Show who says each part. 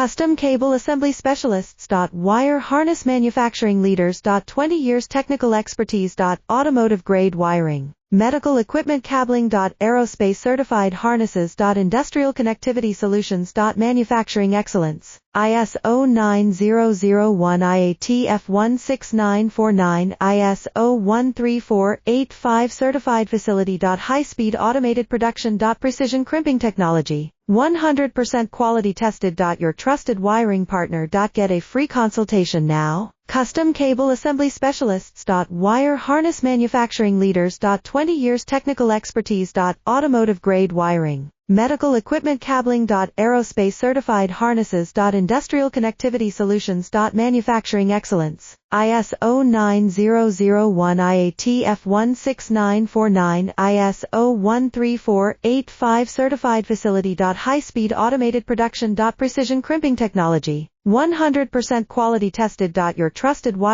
Speaker 1: Custom Cable Assembly Specialists. Wire Harness Manufacturing Leaders. 20 years technical expertise. Automotive grade wiring, medical equipment cabling. Aerospace certified harnesses. Industrial connectivity solutions. Manufacturing excellence. ISO 9001 IATF16949, ISO 13485 certified facility. High-speed automated production. Precision crimping technology, 100% quality tested. Your trusted wiring partner. Get a free consultation now. Custom Cable Assembly Specialists. Wire Harness Manufacturing Leaders. 20 years technical expertise. Automotive grade wiring, medical equipment cabling. Aerospace certified harnesses. Industrial connectivity solutions. Manufacturing excellence. ISO 9001 IATF16949, ISO 13485 certified facility. High-speed automated production. Precision crimping technology, 100% quality tested. Your trusted wiring